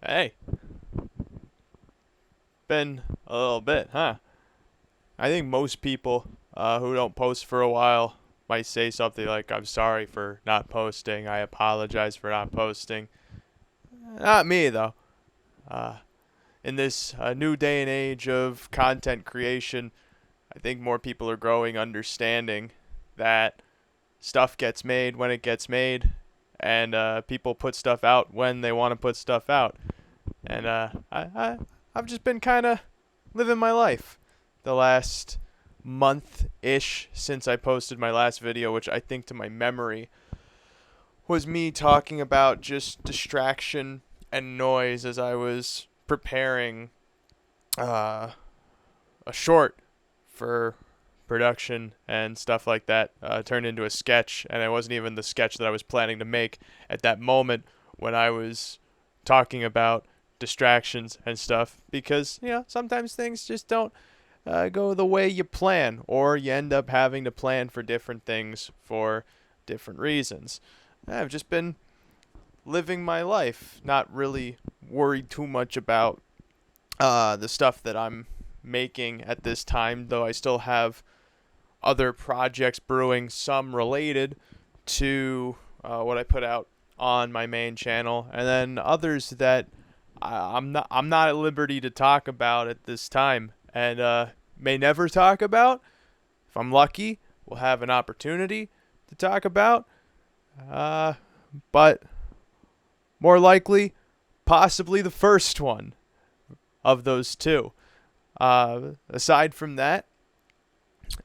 Hey, been a little bit, huh? I think most people who don't post for a while might say something like, I'm sorry for not posting. I apologize for not posting. Not me, though. Uh, in this new day and age of content creation, I think more people are growing understanding that stuff gets made when it gets made, and people put stuff out when they want to put stuff out. And I've just been kind of living my life the last month ish since I posted my last video, which I think to my memory was me talking about just distraction and noise as I was preparing uh, a short for production and stuff like that. Turned into a sketch, and it wasn't even the sketch that I was planning to make at that moment when I was talking about distractions and stuff, because sometimes things just don't go the way you plan, or you end up having to plan for different things for different reasons. I've just been living my life, not really worried too much about the stuff that I'm making at this time, though I still have other projects brewing, some related to what I put out on my main channel, and then others that I'm not at liberty to talk about at this time, and may never talk about. If I'm lucky, we'll have an opportunity to talk about, but more likely, possibly the first one of those two. Aside from that,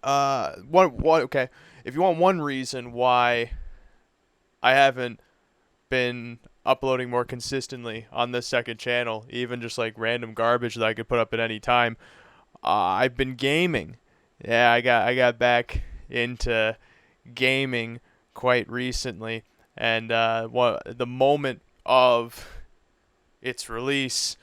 one okay. If you want one reason why I haven't been uploading more consistently on this second channel, even just like random garbage that I could put up at any time, I've been gaming. Yeah, I got back into gaming quite recently, and the moment of its release,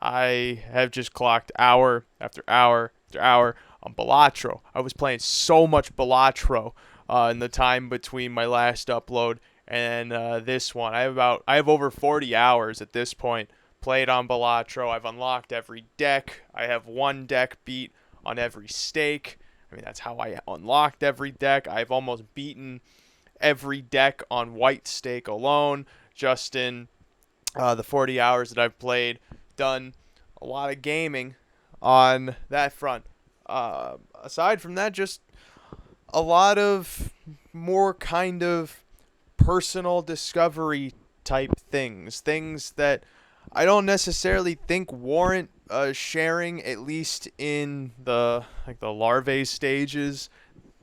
I have just clocked hour after hour after hour on Balatro. I was playing so much Balatro in the time between my last upload and this one. I have over 40 hours at this point played on Balatro. I've unlocked every deck. I have one deck beat on every stake. I mean, that's how I unlocked every deck. I've almost beaten every deck on white stake alone, just in the 40 hours that I've played. Done a lot of gaming on that front. Aside from that, just a lot of more kind of personal discovery type things that I don't necessarily think warrant sharing, at least in the larvae stages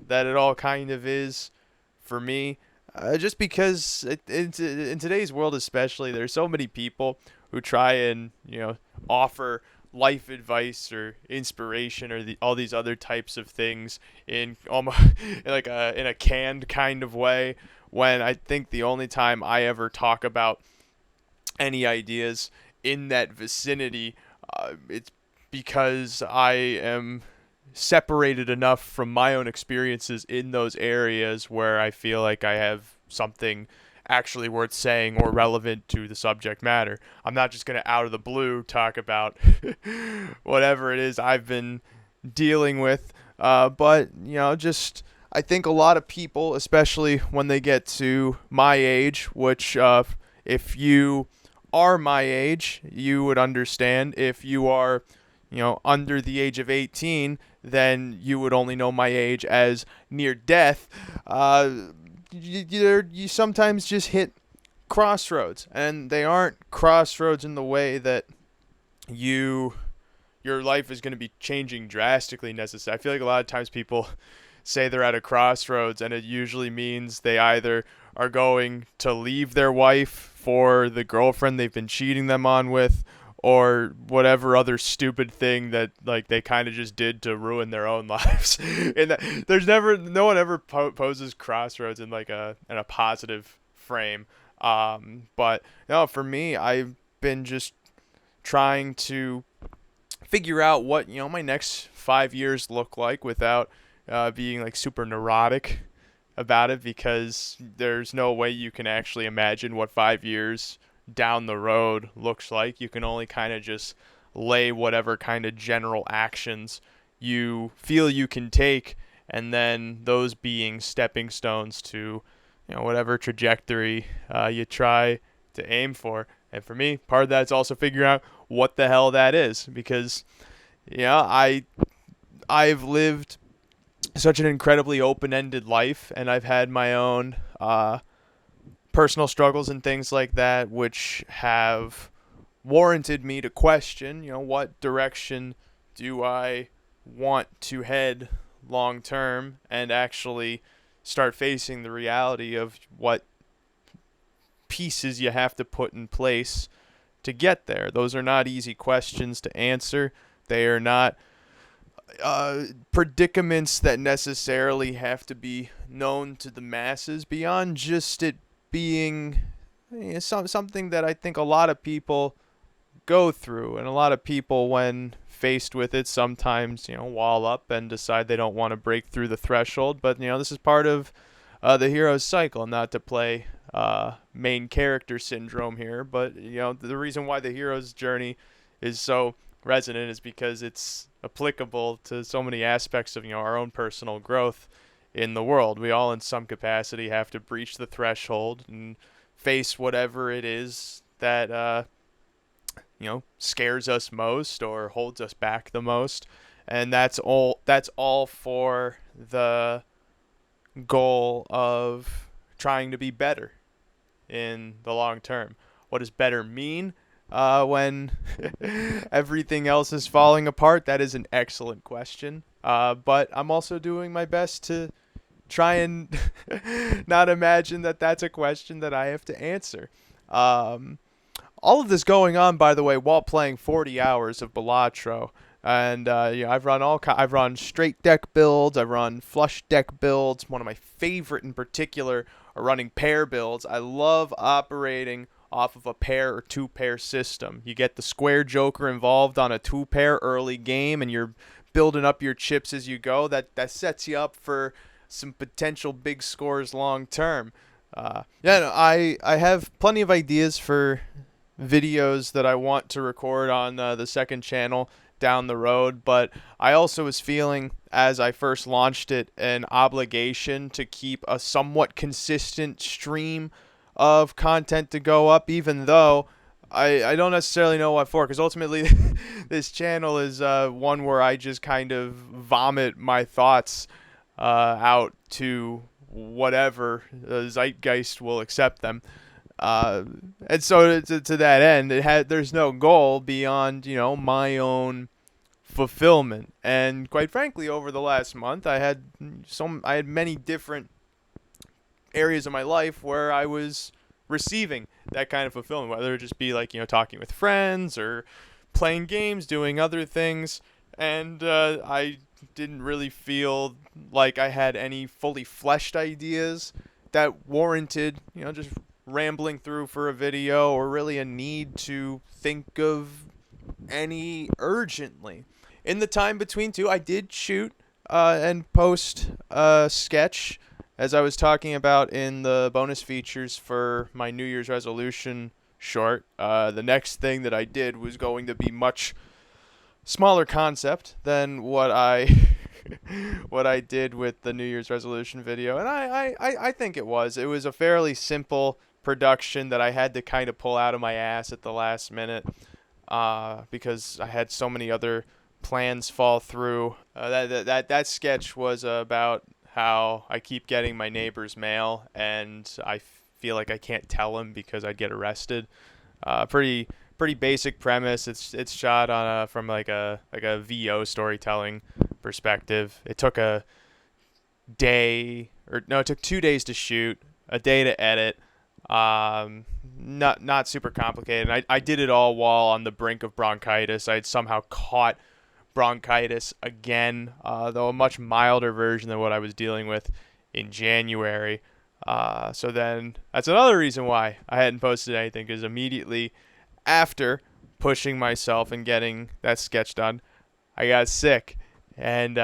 that it all kind of is for me. Just because in today's world, especially, there's so many people who try and offer life advice or inspiration or all these other types of things in almost in a canned kind of way, when I think the only time I ever talk about any ideas in that vicinity, it's because I am separated enough from my own experiences in those areas where I feel like I have something actually worth saying or relevant to the subject matter. I'm not just going to out of the blue talk about whatever it is I've been dealing with, but just I think a lot of people, especially when they get to my age, which if you are my age, you would understand. If you are, under the age of 18, then you would only know my age as near death. You sometimes just hit crossroads, and they aren't crossroads in the way that your life is going to be changing drastically necessary. I feel like a lot of times people say they're at a crossroads, and it usually means they either are going to leave their wife for the girlfriend they've been cheating them on with, or whatever other stupid thing that like they kind of just did to ruin their own lives. And no one ever poses crossroads in like in a positive frame. But no, for me, I've been just trying to figure out what my next 5 years look like without being like super neurotic about it, because there's no way you can actually imagine what 5 years down the road looks like. You can only kind of just lay whatever kind of general actions you feel you can take, and then those being stepping stones to, whatever trajectory you try to aim for. And for me, part of that's also figuring out what the hell that is, because I've lived such an incredibly open-ended life, and I've had my own personal struggles and things like that, which have warranted me to question, what direction do I want to head long term, and actually start facing the reality of what pieces you have to put in place to get there. Those are not easy questions to answer. They are not predicaments that necessarily have to be known to the masses, beyond just it being something that I think a lot of people go through, and a lot of people, when faced with it, sometimes wall up and decide they don't want to break through the threshold. But this is part of the hero's cycle. Not to play main character syndrome here, but the reason why the hero's journey is so resonant is because it's applicable to so many aspects of our own personal growth in the world. We all in some capacity have to breach the threshold and face whatever it is that scares us most or holds us back the most, and that's all for the goal of trying to be better in the long term. What does better mean when everything else is falling apart? That is an excellent question, but I'm also doing my best to try and not imagine that that's a question that I have to answer. All of this going on, by the way, while playing 40 hours of Balatro. And I've run straight deck builds, I've run flush deck builds. One of my favorite in particular are running pair builds. I love operating off of a pair or two pair system. You get the square joker involved on a 2-pair early game, and you're building up your chips as you go. That sets you up for some potential big scores long term. I have plenty of ideas for videos that I want to record on the second channel down the road, but I also was feeling, as I first launched it, an obligation to keep a somewhat consistent stream of content to go up, even though I don't necessarily know what for, because ultimately this channel is one where I just kind of vomit my thoughts out to whatever zeitgeist will accept them. And so to that end, there's no goal beyond, my own fulfillment. And quite frankly, over the last month, I had many different areas of my life where I was receiving that kind of fulfillment, whether it just be like, talking with friends or playing games, doing other things. And I didn't really feel like I had any fully fleshed ideas that warranted, just rambling through for a video, or really a need to think of any urgently. In the time between two, I did shoot and post a sketch, as I was talking about in the bonus features for my New Year's resolution short. The next thing that I did was going to be much smaller concept than what I did with the New Year's resolution video, and I think it was a fairly simple production that I had to kind of pull out of my ass at the last minute because I had so many other plans fall through. That sketch was about how I keep getting my neighbor's mail, and I feel like I can't tell him because I'd get arrested. Pretty basic premise. It's shot on from like a VO storytelling perspective. It took it took 2 days to shoot, a day to edit. Not super complicated. I did it all while on the brink of bronchitis. I had somehow caught bronchitis again, though a much milder version than what I was dealing with in January. So then that's another reason why I hadn't posted anything, because immediately after pushing myself and getting that sketch done, I got sick, and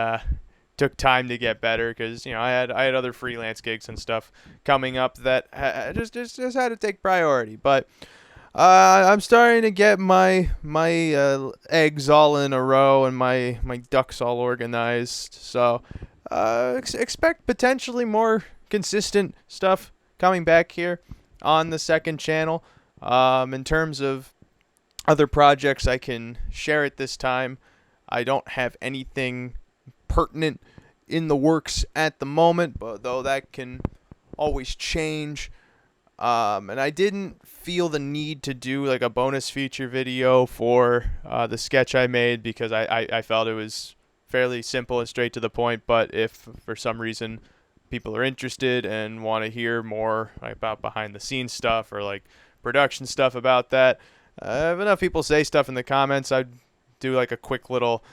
took time to get better, because I had other freelance gigs and stuff coming up that just had to take priority. But I'm starting to get my eggs all in a row and my ducks all organized. So expect potentially more consistent stuff coming back here on the second channel. In terms of other projects I can share at this time, I don't have anything pertinent in the works at the moment, but though that can always change. And I didn't feel the need to do like a bonus feature video for the sketch I made because I felt it was fairly simple and straight to the point. But if for some reason people are interested and want to hear more about behind the scenes stuff or like production stuff about that, if enough people say stuff in the comments, I'd do like a quick little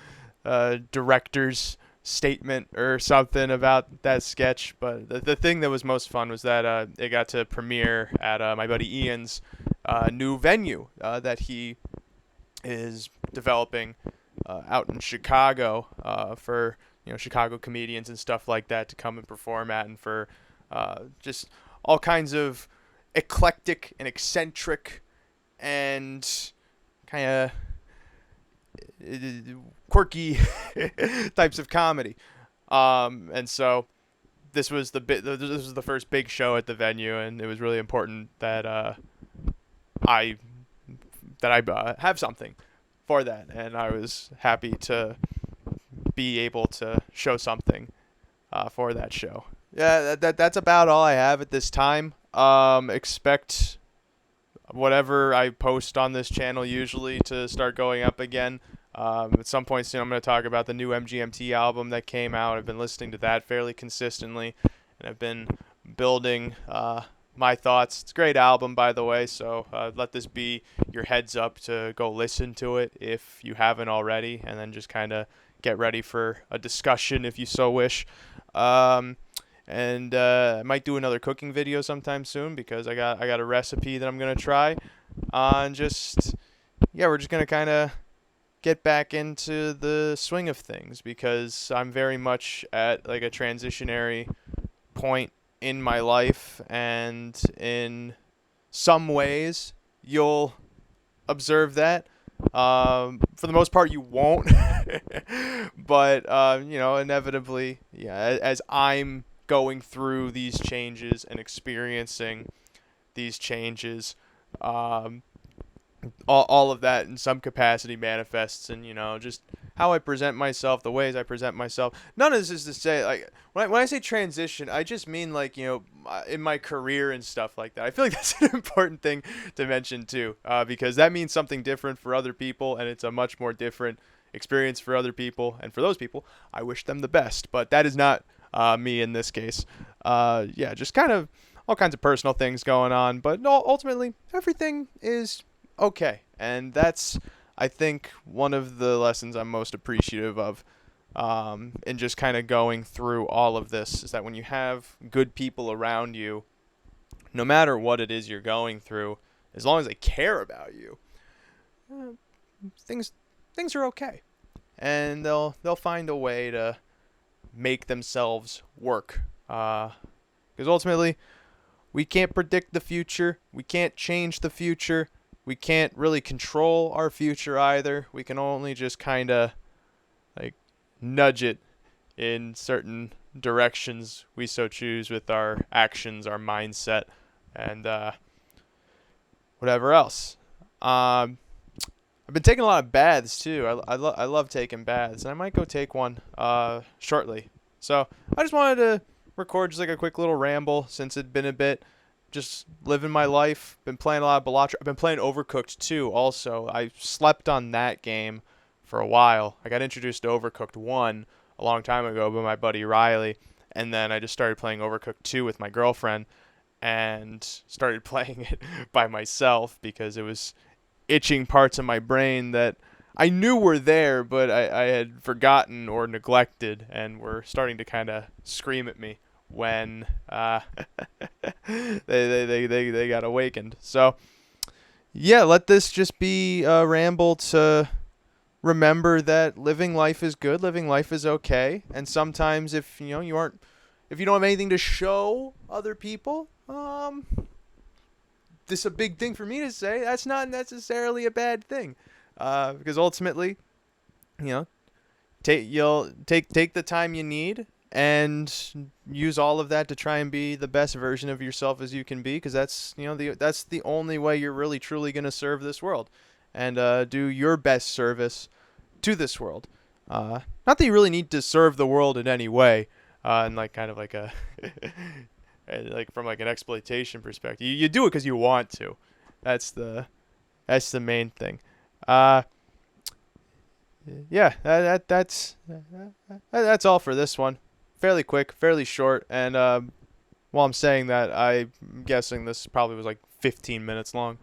director's statement or something about that sketch. But the thing that was most fun was that it got to premiere at my buddy Ian's new venue that he is developing out in Chicago for Chicago comedians and stuff like that to come and perform at, and for just all kinds of eclectic and eccentric and kind of quirky types of comedy. And so this was the first big show at the venue, and it was really important that I have something for that, and I was happy to be able to show something for that show. Yeah, that's about all I have at this time. Expect whatever I post on this channel usually to start going up again. At some point soon, I'm going to talk about the new MGMT album that came out. I've been listening to that fairly consistently, and I've been building my thoughts. It's a great album, by the way, so let this be your heads up to go listen to it if you haven't already, and then just kind of get ready for a discussion if you so wish. And I might do another cooking video sometime soon because I got a recipe that I'm going to try. And we're just going to kind of get back into the swing of things because I'm very much at like a transitionary point in my life, and in some ways you'll observe that. For the most part you won't, but inevitably, as I'm going through these changes and experiencing these changes, all of that in some capacity manifests in just how I present myself, the ways I present myself. None of this is to say, like, when I say transition, I just mean like in my career and stuff like that. I feel like that's an important thing to mention too, because that means something different for other people, and it's a much more different experience for other people, and for those people I wish them the best, but that is not me in this case. Just kind of all kinds of personal things going on, but no, ultimately everything is okay, and that's, I think, one of the lessons I'm most appreciative of in just kind of going through all of this, is that when you have good people around you, no matter what it is you're going through, as long as they care about you, things are okay, and they'll find a way to make themselves work, because ultimately we can't predict the future, we can't change the future, we can't really control our future either. We can only just kind of like nudge it in certain directions we so choose with our actions, our mindset, and whatever else. I've been taking a lot of baths too. I love taking baths, and I might go take one shortly. So I just wanted to record just like a quick little ramble since it'd been a bit. Just living my life. Been playing a lot of Balatro. I've been playing Overcooked too also. I slept on that game for a while. I got introduced to Overcooked 1 a long time ago by my buddy Riley, and then I just started playing Overcooked 2 with my girlfriend and started playing it by myself because it was itching parts of my brain that I knew were there, but I had forgotten or neglected, and were starting to kind of scream at me when they got awakened. So yeah, let this just be a ramble to remember that living life is good, living life is okay, and sometimes if you don't have anything to show other people, this is a big thing for me to say. That's not necessarily a bad thing, because ultimately, you know, take the time you need and use all of that to try and be the best version of yourself as you can be, because that's that's the only way you're really truly gonna serve this world, and do your best service to this world. Not that you really need to serve the world in any way, and like kind of like a like from like an exploitation perspective. You do it because you want to. That's the main thing. Uh, yeah, that's all for this one. Fairly quick, fairly short, and while I'm saying that, I'm guessing this probably was like 15 minutes long.